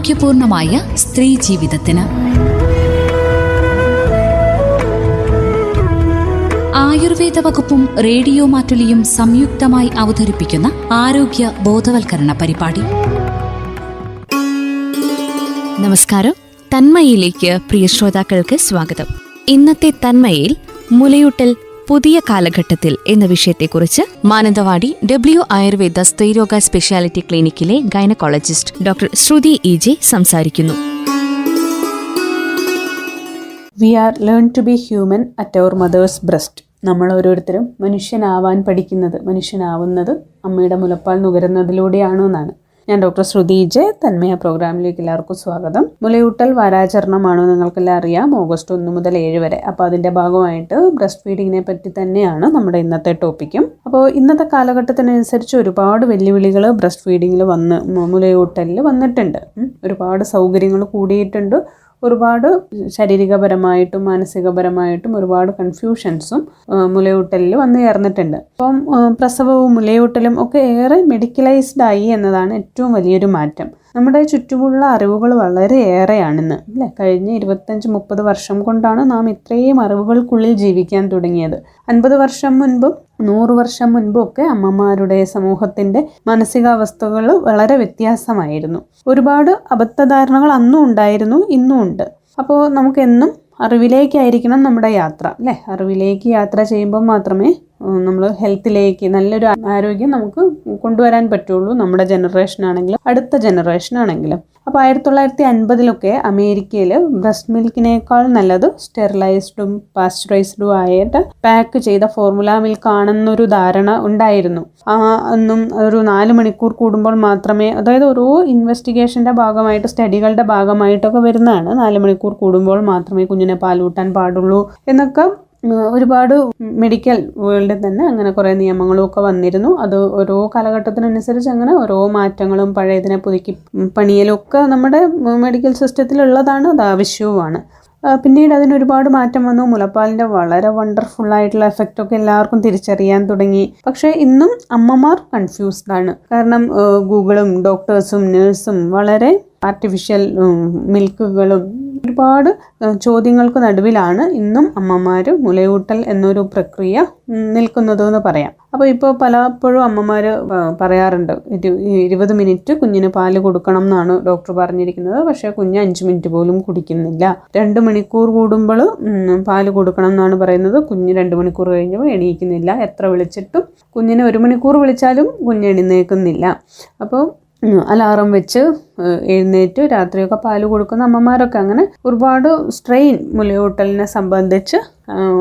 ആരോഗ്യപൂർണമായ സ്ത്രീ ജീവിതത്തിന്. ആയുർവേദ വകുപ്പും റേഡിയോ മാറ്റുലിയും സംയുക്തമായി അവതരിപ്പിക്കുന്ന ആരോഗ്യ ബോധവൽക്കരണ പരിപാടി. നമസ്കാരം. തന്മയിലേക്ക് പ്രിയ ശ്രോതാക്കൾക്ക് സ്വാഗതം. ഇന്നത്തെ തന്മയിൽ മുലയൂട്ടൽ പുതിയ കാലഘട്ടത്തിൽ എന്ന വിഷയത്തെക്കുറിച്ച് മാനന്തവാടി W ആയുർവേദ സ്ത്രീരോഗ സ്പെഷ്യാലിറ്റി ക്ലിനിക്കിലെ ഗൈനക്കോളജിസ്റ്റ് ഡോക്ടർ ശ്രുതി EJ സംസാരിക്കുന്നു. We are learned to be human at our mother's breast. നമ്മൾ ഓരോരുത്തരും മനുഷ്യനാവാൻ പഠിക്കുന്നത്, മനുഷ്യനാവുന്നത് അമ്മയുടെ മുലപ്പാൽ നുകരുന്നതിലൂടെയാണോ എന്നാണ്. ഞാൻ ഡോക്ടർ ശ്രുതി EJ. തന്മയ പ്രോഗ്രാമിലേക്ക് എല്ലാവർക്കും സ്വാഗതം. മുലയൂട്ടൽ വാരാചരണമാണോ നിങ്ങൾക്കെല്ലാം അറിയാം, ഓഗസ്റ്റ് 1 മുതൽ 7 വരെ. അപ്പോൾ അതിൻ്റെ ഭാഗമായിട്ട് ബ്രസ്റ്റ് ഫീഡിങ്ങിനെ പറ്റി തന്നെയാണ് നമ്മുടെ ഇന്നത്തെ ടോപ്പിക്കും. അപ്പോൾ ഇന്നത്തെ കാലഘട്ടത്തിനനുസരിച്ച് ഒരുപാട് വെല്ലുവിളികൾ ബ്രസ്റ്റ് ഫീഡിങ്ങിൽ മുലയൂട്ടലിൽ വന്നിട്ടുണ്ട്. ഒരുപാട് സൗകര്യങ്ങൾ കൂടിയിട്ടുണ്ട്. ഒരുപാട് ശാരീരികപരമായിട്ടും മാനസികപരമായിട്ടും ഒരുപാട് കൺഫ്യൂഷൻസും മുലയൂട്ടലിൽ വന്നു ചേർന്നിട്ടുണ്ട്. അപ്പം പ്രസവവും മുലയൂട്ടലും ഒക്കെ ഏറെ മെഡിക്കലൈസ്ഡ് ആയി എന്നതാണ് ഏറ്റവും വലിയൊരു മാറ്റം. നമ്മുടെ ചുറ്റുമുള്ള അറിവുകൾ വളരെ ഏറെയാണിന്ന്, അല്ലേ? കഴിഞ്ഞ 25-30 വർഷം കൊണ്ടാണ് നാം ഇത്രയും അറിവുകൾക്കുള്ളിൽ ജീവിക്കാൻ തുടങ്ങിയത്. 50 വർഷം മുൻപും 100 വർഷം മുൻപും ഒക്കെ അമ്മമാരുടെ സമൂഹത്തിൻ്റെ മാനസികാവസ്ഥകൾ വളരെ വ്യത്യാസമായിരുന്നു. ഒരുപാട് അബദ്ധധാരണകൾ അന്നും ഉണ്ടായിരുന്നു, ഇന്നും ഉണ്ട്. അപ്പോൾ നമുക്കെന്നും അറിവിലേക്കായിരിക്കണം നമ്മുടെ യാത്ര, അല്ലേ? അറിവിലേക്ക് യാത്ര ചെയ്യുമ്പോൾ മാത്രമേ നമ്മൾ ഹെൽത്തിലേക്ക് നല്ലൊരു ആരോഗ്യം നമുക്ക് കൊണ്ടുവരാൻ പറ്റുള്ളൂ, നമ്മുടെ ജനറേഷനാണെങ്കിലും അടുത്ത ജനറേഷനാണെങ്കിലും. അപ്പോൾ 1950 അമേരിക്കയിൽ ബ്രസ്റ്റ് മിൽക്കിനേക്കാൾ നല്ലത് സ്റ്റെറിലൈസ്ഡും പാസ്ചറൈസ്ഡും ആയിട്ട് പാക്ക് ചെയ്ത ഫോർമുല മിൽക്ക് ആണെന്നൊരു ധാരണ ഉണ്ടായിരുന്നു. ഒന്നും ഒരു 4 മണിക്കൂർ കൂടുമ്പോൾ മാത്രമേ, അതായത് ഓരോ ഇൻവെസ്റ്റിഗേഷൻ്റെ ഭാഗമായിട്ട് സ്റ്റഡികളുടെ ഭാഗമായിട്ടൊക്കെ വരുന്നതാണ്, 4 മണിക്കൂർ കൂടുമ്പോൾ മാത്രമേ കുഞ്ഞിനെ പാലൂട്ടാൻ പാടുള്ളൂ എന്നൊക്കെ ഒരുപാട് മെഡിക്കൽ വേൾഡിൽ തന്നെ അങ്ങനെ കുറേ നിയമങ്ങളും ഒക്കെ വന്നിരുന്നു. അത് ഓരോ കാലഘട്ടത്തിനനുസരിച്ച് അങ്ങനെ ഓരോ മാറ്റങ്ങളും പഴയതിനെ പുതുക്കി പണിയലും ഒക്കെ നമ്മുടെ മെഡിക്കൽ സിസ്റ്റത്തിലുള്ളതാണ്, അത് ആവശ്യവുമാണ്. പിന്നീട് അതിനൊരുപാട് മാറ്റം വന്നു. മുലപ്പാലിൻ്റെ വളരെ വണ്ടർഫുള്ളായിട്ടുള്ള എഫക്റ്റൊക്കെ എല്ലാവർക്കും തിരിച്ചറിയാൻ തുടങ്ങി. പക്ഷേ ഇന്നും അമ്മമാർ കൺഫ്യൂസ്ഡ് ആണ്. കാരണം ഗൂഗിളും ഡോക്ടേഴ്സും നേഴ്സും വളരെ ആർട്ടിഫിഷ്യൽ മിൽക്കുകളും ഒരുപാട് ചോദ്യങ്ങൾക്ക് നടുവിലാണ് ഇന്നും അമ്മമാർ മുലയൂട്ടൽ എന്നൊരു പ്രക്രിയ നിൽക്കുന്നതെന്ന് പറയാം. അപ്പോൾ ഇപ്പോൾ പലപ്പോഴും അമ്മമാർ പറയാറുണ്ട്, 20 മിനിറ്റ് കുഞ്ഞിന് പാല് കൊടുക്കണം എന്നാണ് ഡോക്ടർ പറഞ്ഞിരിക്കുന്നത്. പക്ഷേ കുഞ്ഞ് 5 മിനിറ്റ് പോലും കുടിക്കുന്നില്ല. 2 മണിക്കൂർ കൂടുമ്പോൾ പാല് കൊടുക്കണം എന്നാണ് പറയുന്നത്. കുഞ്ഞ് 2 മണിക്കൂർ കഴിഞ്ഞപ്പോൾ എണീക്കുന്നില്ല. എത്ര വിളിച്ചിട്ടും കുഞ്ഞിനെ 1 മണിക്കൂർ വിളിച്ചാലും കുഞ്ഞ് എഴുന്നേൽക്കുന്നില്ല. അപ്പോൾ അലാറം വെച്ച് എഴുന്നേറ്റ് രാത്രിയൊക്കെ പാല് കൊടുക്കുന്ന അമ്മമാരൊക്കെ, അങ്ങനെ ഒരുപാട് സ്ട്രെയിൻ മുലയൂട്ടലിനെ സംബന്ധിച്ച്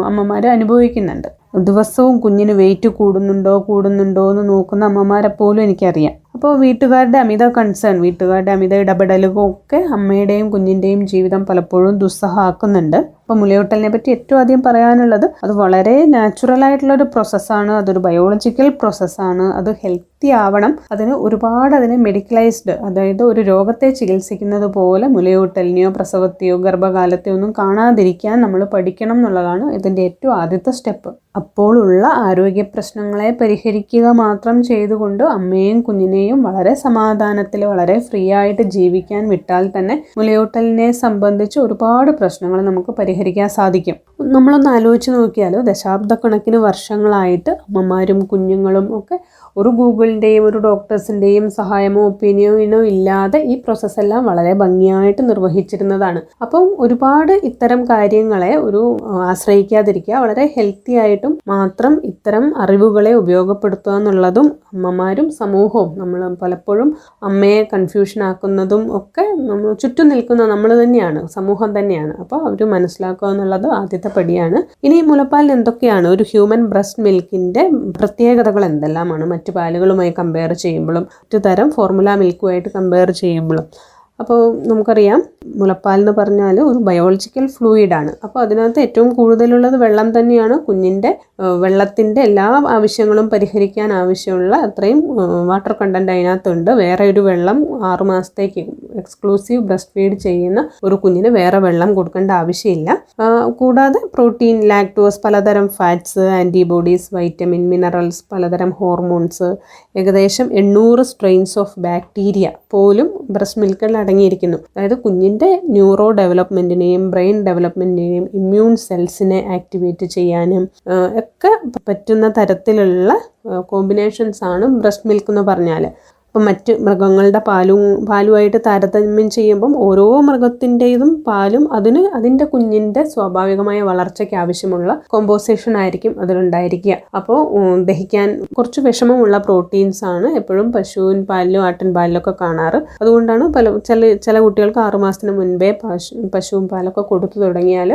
അമ്മമാർ അനുഭവിക്കുന്നുണ്ട്. ദിവസവും കുഞ്ഞിന് വെയിറ്റ് കൂടുന്നുണ്ടോ എന്ന് നോക്കുന്ന അമ്മമാരെ പോലും എനിക്കറിയാം. അപ്പോൾ വീട്ടുകാരുടെ അമിത കൺസേൺ, വീട്ടുകാരുടെ അമിത ഇടപെടലുകളൊക്കെ അമ്മയുടെയും കുഞ്ഞിൻ്റെയും ജീവിതം പലപ്പോഴും ദുസ്സഹമാക്കുന്നുണ്ട്. അപ്പോൾ മുലയൂട്ടലിനെ പറ്റി ഏറ്റവും ആദ്യം പറയാനുള്ളത്, അത് വളരെ നാച്ചുറലായിട്ടുള്ളൊരു പ്രോസസ്സാണ്, അതൊരു ബയോളജിക്കൽ പ്രോസസ്സാണ്. അത് ഹെൽത്തി ആവണം. അതിനെ മെഡിക്കലൈസ്ഡ്, അതായത് ഒരു രോഗത്തെ ചികിത്സിക്കുന്നത് പോലെ മുലയൂട്ടലിനെയോ പ്രസവത്തെയോ ഗർഭകാലത്തെയോ ഒന്നും കാണാതിരിക്കാൻ നമ്മൾ പഠിക്കണം എന്നുള്ളതാണ് ഇതിൻ്റെ ഏറ്റവും ആദ്യത്തെ സ്റ്റെപ്പ്. അപ്പോൾ ഉള്ള ആരോഗ്യ പ്രശ്നങ്ങളെ പരിഹരിക്കുക മാത്രം ചെയ്തുകൊണ്ട് അമ്മയെയും കുഞ്ഞിനെയും വളരെ സമാധാനത്തിൽ വളരെ ഫ്രീ ആയിട്ട് ജീവിക്കാൻ വിട്ടാൽ തന്നെ മുലയൂട്ടലിനെ സംബന്ധിച്ച് ഒരുപാട് പ്രശ്നങ്ങൾ നമുക്ക് പരിഹരിക്കാൻ സാധിക്കും. നമ്മളൊന്ന് ആലോചിച്ച് നോക്കിയാലോ, ദശാബ്ദക്കണക്കിന് വർഷങ്ങളായിട്ട് അമ്മമാരും കുഞ്ഞുങ്ങളും ഒക്കെ ഒരു ഗൂഗിളിൻ്റെയും ഒരു ഡോക്ടേഴ്സിൻ്റെയും സഹായമോ ഒപ്പീനിയനോ ഇല്ലാതെ ഈ പ്രോസസ്സെല്ലാം വളരെ ഭംഗിയായിട്ട് നിർവഹിച്ചിരുന്നതാണ്. അപ്പം ഒരുപാട് ഇത്തരം കാര്യങ്ങളെ ആശ്രയിക്കാതിരിക്കുക, വളരെ ഹെൽത്തി ആയിട്ടും മാത്രം ഇത്തരം അറിവുകളെ ഉപയോഗപ്പെടുത്തുക എന്നുള്ളതും അമ്മമാരും സമൂഹവും, നമ്മൾ പലപ്പോഴും അമ്മയെ കൺഫ്യൂഷൻ ആക്കുന്നതും ഒക്കെ നമ്മൾ ചുറ്റും നിൽക്കുന്ന നമ്മൾ തന്നെയാണ്, സമൂഹം തന്നെയാണ്. അപ്പോൾ അവർ മനസ്സിലാക്കുക എന്നുള്ളത് ആദ്യത്തെ പടിയാണ്. ഇനി മുലപ്പാലിന് എന്തൊക്കെയാണ്, ഒരു ഹ്യൂമൻ ബ്രസ്റ്റ് മിൽക്കിൻ്റെ പ്രത്യേകതകൾ എന്തെല്ലാമാണ് മറ്റു പാലുകളുമായി കമ്പയർ ചെയ്യുമ്പോഴും മറ്റു തരം ഫോർമുല മിൽക്കുമായിട്ട് കമ്പയർ ചെയ്യുമ്പോഴും? അപ്പോൾ നമുക്കറിയാം, മുലപ്പാൽ എന്ന് പറഞ്ഞാൽ ഒരു ബയോളജിക്കൽ ഫ്ലൂയിഡാണ്. അപ്പോൾ അതിനകത്ത് ഏറ്റവും കൂടുതലുള്ളത് വെള്ളം തന്നെയാണ്. കുഞ്ഞിൻ്റെ വെള്ളത്തിൻ്റെ എല്ലാ ആവശ്യങ്ങളും പരിഹരിക്കാൻ ആവശ്യമുള്ള അത്രയും വാട്ടർ കണ്ടൻറ്റ് അതിനകത്തുണ്ട്. വേറെ ഒരു വെള്ളം 6 മാസത്തേക്ക് എക്സ്ക്ലൂസീവ് ബ്രസ്റ്റ് ഫീഡ് ചെയ്യുന്ന ഒരു കുഞ്ഞിന് വേറെ വെള്ളം കൊടുക്കേണ്ട ആവശ്യമില്ല. കൂടാതെ പ്രോട്ടീൻ, ലാക്ടോസ്, പലതരം ഫാറ്റ്സ്, ആൻറ്റിബോഡീസ്, വൈറ്റമിൻ, മിനറൽസ്, പലതരം ഹോർമോൺസ്, ഏകദേശം 800 സ്ട്രെയിൻസ് ഓഫ് ബാക്ടീരിയ പോലും ബ്രസ്റ്റ് മിൽക്കിൽ അടങ്ങിയിരിക്കുന്നു. അതായത് കുഞ്ഞിൻ്റെ ന്യൂറോ ഡെവലപ്മെൻറ്റിനെയും ബ്രെയിൻ ഡെവലപ്മെൻറ്റിനെയും ഇമ്മ്യൂൺ സെൽസിനെ ആക്ടിവേറ്റ് ചെയ്യാനും ഒക്കെ പറ്റുന്ന തരത്തിലുള്ള കോമ്പിനേഷൻസ് ആണ് ബ്രസ്റ്റ് മിൽക്ക് എന്ന് പറഞ്ഞാൽ. അപ്പം മറ്റ് മൃഗങ്ങളുടെ പാലുമായിട്ട് താരതമ്യം ചെയ്യുമ്പം ഓരോ മൃഗത്തിൻ്റെതും പാലും അതിൻ്റെ കുഞ്ഞിൻ്റെ സ്വാഭാവികമായ വളർച്ചയ്ക്ക് ആവശ്യമുള്ള കോമ്പോസിഷൻ ആയിരിക്കും അതിലുണ്ടായിരിക്കുക. അപ്പോൾ ദഹിക്കാൻ കുറച്ച് വിഷമമുള്ള പ്രോട്ടീൻസ് ആണ് എപ്പോഴും പശുവിൻ പാലിലും ആട്ടിൻ പാലിലൊക്കെ കാണാറ്. അതുകൊണ്ടാണ് ചില കുട്ടികൾക്ക് 6 മാസത്തിന് മുൻപേ പശുവിൻ പാലൊക്കെ കൊടുത്തു തുടങ്ങിയാൽ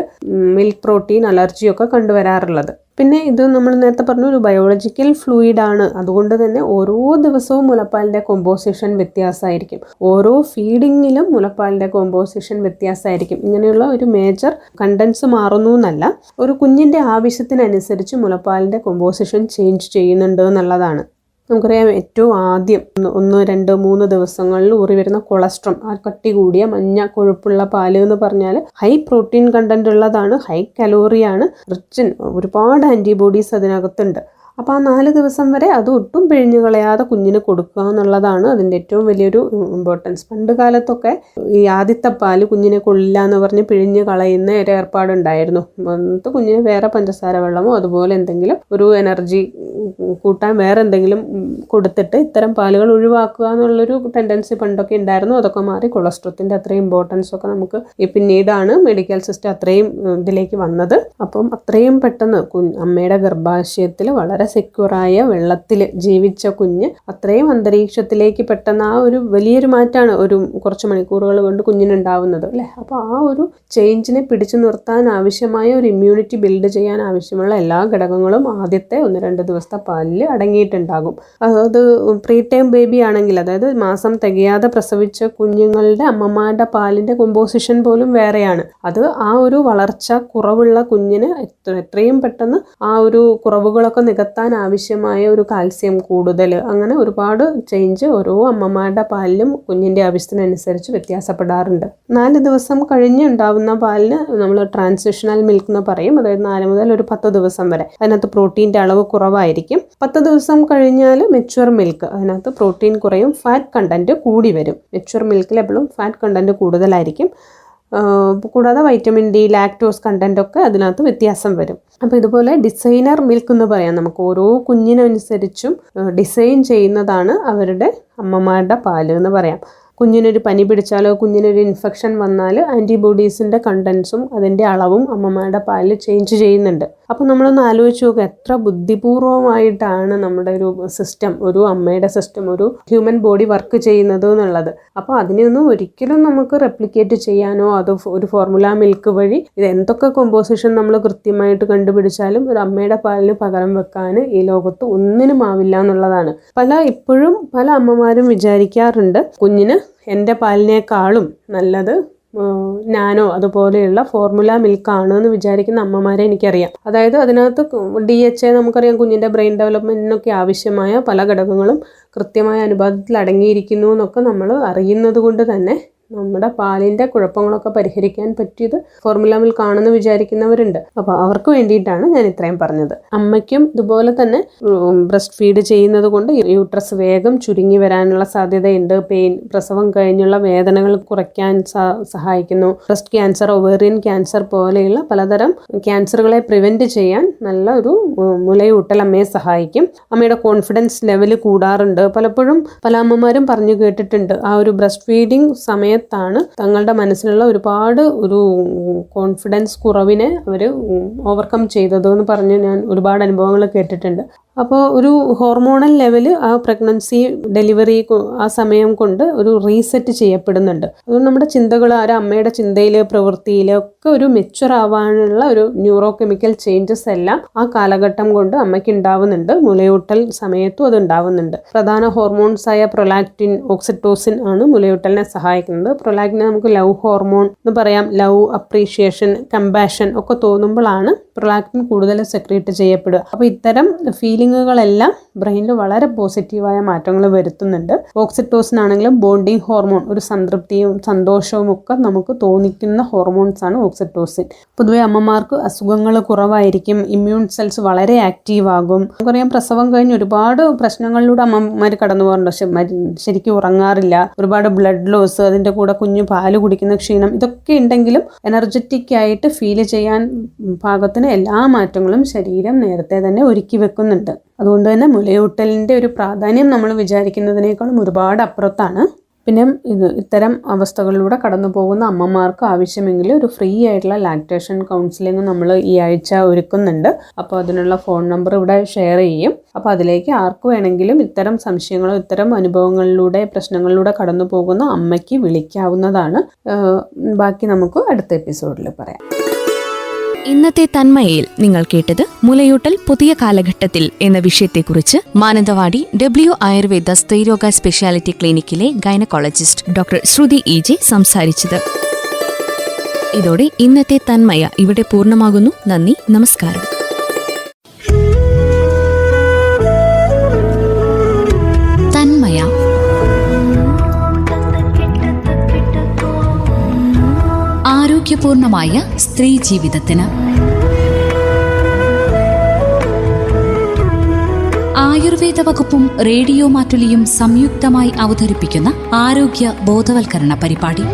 മിൽക്ക് പ്രോട്ടീൻ അലർജിയൊക്കെ കണ്ടുവരാറുള്ളത്. പിന്നെ ഇത് നമ്മൾ നേരത്തെ പറഞ്ഞു ഒരു ബയോളജിക്കൽ ഫ്ലൂയിഡാണ്. അതുകൊണ്ട് തന്നെ ഓരോ ദിവസവും മുലപ്പാലിൻ്റെ കോമ്പോസിഷൻ വ്യത്യാസമായിരിക്കും. ഓരോ ഫീഡിങ്ങിലും മുലപ്പാലിൻ്റെ കോമ്പോസിഷൻ വ്യത്യാസമായിരിക്കും. ഇങ്ങനെയുള്ള ഒരു മേജർ കണ്ടൻസ് മാറുന്നു എന്നല്ല, ഒരു കുഞ്ഞിൻ്റെ ആവശ്യത്തിനനുസരിച്ച് മുലപ്പാലിൻ്റെ കോമ്പോസിഷൻ ചേഞ്ച് ചെയ്യുന്നുണ്ട് എന്നുള്ളതാണ്. നമുക്കറിയാം ഏറ്റവും ആദ്യം 1, 2, 3 ദിവസങ്ങളിൽ ഊറി വരുന്ന കൊളസ്ട്രോൾ, ആ കട്ടി കൂടിയ മഞ്ഞ കൊഴുപ്പുള്ള പാല് എന്ന് പറഞ്ഞാൽ ഹൈ പ്രോട്ടീൻ കണ്ടന്റ് ഉള്ളതാണ്, ഹൈ കലോറിയാണ്, റിച്ച് ഒരുപാട് ആൻറ്റിബോഡീസ് അതിനകത്തുണ്ട്. അപ്പോൾ ആ 4 ദിവസം വരെ അത് ഒട്ടും പിഴിഞ്ഞു കളയാതെ കുഞ്ഞിന് കൊടുക്കുക എന്നുള്ളതാണ് അതിൻ്റെ ഏറ്റവും വലിയൊരു ഇമ്പോർട്ടൻസ്. പണ്ട് കാലത്തൊക്കെ ഈ ആദ്യത്തെ പാല് കുഞ്ഞിനെ കൊള്ളില്ല എന്ന് പറഞ്ഞ് പിഴിഞ്ഞ് കളയുന്ന ഒരു ഏർപ്പാടുണ്ടായിരുന്നു. എന്നിട്ട് കുഞ്ഞിന് വേറെ പഞ്ചസാര വെള്ളമോ അതുപോലെ എന്തെങ്കിലും ഒരു എനർജി കൂട്ടാൻ വേറെ എന്തെങ്കിലും കൊടുത്തിട്ട് ഇത്തരം പാലുകൾ ഒഴിവാക്കുക എന്നുള്ളൊരു ടെൻഡൻസി പണ്ടൊക്കെ ഉണ്ടായിരുന്നു. അതൊക്കെ മാറി കൊളസ്ട്രോളിൻ്റെ അത്രയും ഇമ്പോർട്ടൻസ് ഒക്കെ നമുക്ക് പിന്നീടാണ് മെഡിക്കൽ സിസ്റ്റം അത്രയും ഇതിലേക്ക് വന്നത്. അപ്പം അത്രയും പെട്ടെന്ന് അമ്മയുടെ ഗർഭാശയത്തിൽ വളരെ സെക്യൂറായ വെള്ളത്തിൽ ജീവിച്ച കുഞ്ഞ് അത്രയും അന്തരീക്ഷത്തിലേക്ക് പെട്ടെന്ന് ആ ഒരു വലിയൊരു മാറ്റമാണ് ഒരു കുറച്ച് മണിക്കൂറുകൾ കൊണ്ട് കുഞ്ഞിനുണ്ടാവുന്നത് അല്ലേ. അപ്പോൾ ആ ഒരു ചേഞ്ചിനെ പിടിച്ചു നിർത്താൻ ആവശ്യമായ ഒരു ഇമ്മ്യൂണിറ്റി ബിൽഡ് ചെയ്യാൻ ആവശ്യമുള്ള എല്ലാ ഘടകങ്ങളും ആദ്യത്തെ 1-2 ദിവസത്തെ പാലിൽ അടങ്ങിയിട്ടുണ്ടാകും. അത് പ്രീ ടൈം ബേബി ആണെങ്കിൽ, അതായത് മാസം തികയാതെ പ്രസവിച്ച കുഞ്ഞുങ്ങളുടെ അമ്മമാരുടെ പാലിൻ്റെ കോമ്പോസിഷൻ പോലും വേറെയാണ്. അത് ആ ഒരു വളർച്ച കുറവുള്ള കുഞ്ഞിന് എത്രയും പെട്ടെന്ന് ആ ഒരു കുറവുകളൊക്കെ നികത്താൻ ആവശ്യമായ ഒരു കാൽസ്യം കൂടുതൽ, അങ്ങനെ ഒരുപാട് ചേഞ്ച് ഓരോ അമ്മമാരുടെ പാലിലും കുഞ്ഞിൻ്റെ ആവശ്യത്തിനനുസരിച്ച് വ്യത്യാസപ്പെടാറുണ്ട്. 4 ദിവസം കഴിഞ്ഞ് ഉണ്ടാവുന്ന പാലിന് നമ്മൾ ട്രാൻസിഷണൽ മിൽക്ക് എന്ന് പറയും. അതായത് 4 മുതൽ ഒരു 10 ദിവസം വരെ അതിനകത്ത് പ്രോട്ടീൻ്റെ അളവ് കുറവായിരിക്കും. 10 ദിവസം കഴിഞ്ഞാൽ മെച്വർ മിൽക്ക്, അതിനകത്ത് പ്രോട്ടീൻ കുറയും, ഫാറ്റ് കണ്ടന്റ് കൂടി വരും. മെച്വർ മിൽക്കിൽ എപ്പോഴും ഫാറ്റ് കണ്ടന്റ് കൂടുതലായിരിക്കും. കൂടാതെ വൈറ്റമിൻ ഡി, ലാക്ടോസ് കണ്ടന്റ് ഒക്കെ അതിനകത്ത് വ്യത്യാസം വരും. അപ്പോൾ ഇതുപോലെ ഡിസൈനർ മിൽക്ക് എന്ന് പറയാം. നമുക്ക് ഓരോ കുഞ്ഞിനനുസരിച്ചും ഡിസൈൻ ചെയ്യുന്നതാണ് അവരുടെ അമ്മമാരുടെ പാല് എന്ന് പറയാം. കുഞ്ഞിനൊരു പനി പിടിച്ചാലോ കുഞ്ഞിനൊരു ഇൻഫെക്ഷൻ വന്നാൽ ആൻറ്റിബോഡീസിൻ്റെ കണ്ടൻസും അതിൻ്റെ അളവും അമ്മമാരുടെ പാലിൽ ചേഞ്ച് ചെയ്യുന്നുണ്ട്. അപ്പോൾ നമ്മളൊന്ന് ആലോചിച്ച് നോക്കുക, എത്ര ബുദ്ധിപൂർവമായിട്ടാണ് നമ്മുടെ ഒരു സിസ്റ്റം, ഒരു അമ്മയുടെ സിസ്റ്റം, ഒരു ഹ്യൂമൻ ബോഡി വർക്ക് ചെയ്യുന്നത് എന്നുള്ളത്. അപ്പോൾ അതിനൊന്നും ഒരിക്കലും നമുക്ക് റെപ്ലിക്കേറ്റ് ചെയ്യാനോ അത് ഒരു ഫോർമുല മിൽക്ക് വഴി ഇത് എന്തൊക്കെ കോമ്പോസിഷൻ നമ്മൾ കൃത്യമായിട്ട് കണ്ടുപിടിച്ചാലും ഒരു അമ്മയുടെ പാലിന് പകരം വെക്കാൻ ഈ ലോകത്ത് ഒന്നിനും ആവില്ല എന്നുള്ളതാണ്. ഇപ്പോഴും പല അമ്മമാരും വിചാരിക്കാറുണ്ട് കുഞ്ഞിന് എൻ്റെ പാലിനേക്കാളും നല്ലത് നാനോ അതുപോലെയുള്ള ഫോർമുല മിൽക്കാണ് എന്ന് വിചാരിക്കുന്ന അമ്മമാരെ എനിക്കറിയാം. അതായത് അതിനകത്ത് DHA നമുക്കറിയാം, കുഞ്ഞിൻ്റെ ബ്രെയിൻ ഡെവലപ്മെൻറ്റിനൊക്കെ ആവശ്യമായ പല ഘടകങ്ങളും കൃത്യമായ അനുപാതത്തിൽ അടങ്ങിയിരിക്കുന്നു എന്നൊക്കെ നമ്മൾ അറിയുന്നത് കൊണ്ട് തന്നെ നമ്മുടെ പാലിൻ്റെ കുഴപ്പങ്ങളൊക്കെ പരിഹരിക്കാൻ പറ്റിയത് ഫോർമുല മിൽക്ക് ആണെന്ന് വിചാരിക്കുന്നവരുണ്ട്. അപ്പോൾ അവർക്ക് വേണ്ടിയിട്ടാണ് ഞാൻ ഇത്രയും പറഞ്ഞത്. അമ്മയ്ക്കും ഇതുപോലെ തന്നെ ബ്രസ്റ്റ് ഫീഡ് ചെയ്യുന്നത് കൊണ്ട് യൂട്രസ് വേഗം ചുരുങ്ങി വരാനുള്ള സാധ്യതയുണ്ട്. പെയിൻ, പ്രസവം കഴിഞ്ഞുള്ള വേദനകൾ കുറയ്ക്കാൻ സഹായിക്കുന്നു. ബ്രസ്റ്റ് ക്യാൻസർ, ഒവേറിയൻ ക്യാൻസർ പോലെയുള്ള പലതരം ക്യാൻസറുകളെ പ്രിവെൻറ്റ് ചെയ്യാൻ നല്ല ഒരു മുലയൂട്ടൽ അമ്മയെ സഹായിക്കും. അമ്മയുടെ കോൺഫിഡൻസ് ലെവൽ കൂടാറുണ്ട്. പലപ്പോഴും പല അമ്മമാരും പറഞ്ഞു കേട്ടിട്ടുണ്ട്, ആ ഒരു ബ്രസ്റ്റ് ഫീഡിങ് സമയത്ത് തങ്ങളുടെ മനസ്സിലുള്ള ഒരുപാട് ഒരു കോൺഫിഡൻസ് കുറവിനെ അവർ ഓവർകം ചെയ്തതെന്ന് പറഞ്ഞ് ഞാൻ ഒരുപാട് അനുഭവങ്ങൾ കേട്ടിട്ടുണ്ട്. അപ്പോൾ ഒരു ഹോർമോണൽ ലെവല് ആ പ്രഗ്നൻസി ഡെലിവറി ആ സമയം കൊണ്ട് ഒരു റീസെറ്റ് ചെയ്യപ്പെടുന്നുണ്ട്. അതുകൊണ്ട് നമ്മുടെ ചിന്തകൾ, ആ അമ്മയുടെ ചിന്തയിൽ, പ്രവൃത്തിയിൽ ഒക്കെ ഒരു മെച്യൂർ ആവാനുള്ള ഒരു ന്യൂറോ കെമിക്കൽ ചേഞ്ചസ് എല്ലാം ആ കാലഘട്ടം കൊണ്ട് അമ്മയ്ക്ക് ഉണ്ടാവുന്നുണ്ട്. മുലയൂട്ടൽ സമയത്തും അത് ഉണ്ടാവുന്നുണ്ട്. പ്രധാന ഹോർമോൺസ് ആയ പ്രൊലാക്റ്റിൻ, ഓക്സിറ്റോസിൻ ആണ് മുലയൂട്ടലിനെ സഹായിക്കുന്നത്. പ്രൊലാക്റ്റിൻ നമുക്ക് ലവ് ഹോർമോൺ എന്ന് പറയാം. ലവ്, അപ്രീഷിയേഷൻ, കമ്പാഷൻ ഒക്കെ തോന്നുമ്പോഴാണ് പ്രൊലാക്റ്റിൻ കൂടുതൽ സെക്രീറ്റ് ചെയ്യപ്പെടുക. അപ്പോൾ ഇത്തരം ഫീലിങ്ങുകളെല്ലാം ബ്രെയിനിൽ വളരെ പോസിറ്റീവായ മാറ്റങ്ങൾ വരുത്തുന്നുണ്ട്. ഓക്സിറ്റോസിൻ ആണെങ്കിലും ബോണ്ടിങ് ഹോർമോൺ, ഒരു സംതൃപ്തിയും സന്തോഷവും ഒക്കെ നമുക്ക് തോന്നിക്കുന്ന ഹോർമോൺസ് ആണ് ഓക്സിറ്റോസിൻ. പൊതുവെ അമ്മമാർക്ക് അസുഖങ്ങൾ കുറവായിരിക്കും, ഇമ്മ്യൂൺ സെൽസ് വളരെ ആക്റ്റീവ് ആകും. നമുക്കറിയാം, പ്രസവം കഴിഞ്ഞ് ഒരുപാട് പ്രശ്നങ്ങളിലൂടെ അമ്മമാർ കടന്നു പോകാറുണ്ട്. ശരിക്കും ഉറങ്ങാറില്ല, ഒരുപാട് ബ്ലഡ് ലോസ്, അതിൻ്റെ കൂടെ കുഞ്ഞു പാല് കുടിക്കുന്ന ക്ഷീണം, ഇതൊക്കെ ഉണ്ടെങ്കിലും എനർജറ്റിക് ആയിട്ട് ഫീൽ ചെയ്യാൻ പാകത്തിന് എല്ലാ മാറ്റങ്ങളും ശരീരം നേരത്തെ തന്നെ ഒരുക്കി വെക്കുന്നുണ്ട്. അതുകൊണ്ട് തന്നെ മുലയൂട്ടലിൻ്റെ ഒരു പ്രാധാന്യം നമ്മൾ വിചാരിക്കുന്നതിനേക്കാളും ഒരുപാട് അപ്പുറത്താണ്. പിന്നെ ഇത്തരം അവസ്ഥകളിലൂടെ കടന്നു പോകുന്ന അമ്മമാർക്ക് ആവശ്യമെങ്കിൽ ഒരു ഫ്രീ ആയിട്ടുള്ള ലാക്ടേഷൻ കൗൺസിലിംഗ് നമ്മൾ ഈ ആഴ്ച ഒരുക്കുന്നുണ്ട്. അപ്പോൾ അതിനുള്ള ഫോൺ നമ്പർ ഇവിടെ ഷെയർ ചെയ്യും. അപ്പോൾ അതിലേക്ക് ആർക്ക് വേണമെങ്കിലും ഇത്തരം സംശയങ്ങളോ ഇത്തരം അനുഭവങ്ങളിലൂടെ, പ്രശ്നങ്ങളിലൂടെ കടന്നു പോകുന്ന അമ്മയ്ക്ക് വിളിക്കാവുന്നതാണ്. ബാക്കി നമുക്ക് അടുത്ത എപ്പിസോഡിൽ പറയാം. ഇന്നത്തെ തന്മയിൽ നിങ്ങൾ കേട്ടത് മുലയൂട്ടൽ പുതിയ കാലഘട്ടത്തിൽ എന്ന വിഷയത്തെക്കുറിച്ച് മാനന്തവാടി ഡബ്ല്യു ആയുർവേദ സ്ത്രീരോഗ സ്പെഷ്യാലിറ്റി ക്ലിനിക്കിലെ ഗൈനക്കോളജിസ്റ്റ് ഡോക്ടർ ശ്രുതി ഇ.ജെ സംസാരിച്ചത്. ഇതോടെ ഇന്നത്തെ തന്മയ ഇവിടെ പൂർണ്ണമാകുന്നു. നന്ദി, നമസ്കാരം. തന്മയ ആരോഗ്യപൂർണമായ സ്ത്രീ ജീവിതത്തിന് ആയുർവേദ വകുപ്പും റേഡിയോ മാറ്റുലിയും സംയുക്തമായി അവതരിപ്പിക്കുന്ന ആരോഗ്യ ബോധവൽക്കരണ പരിപാടി.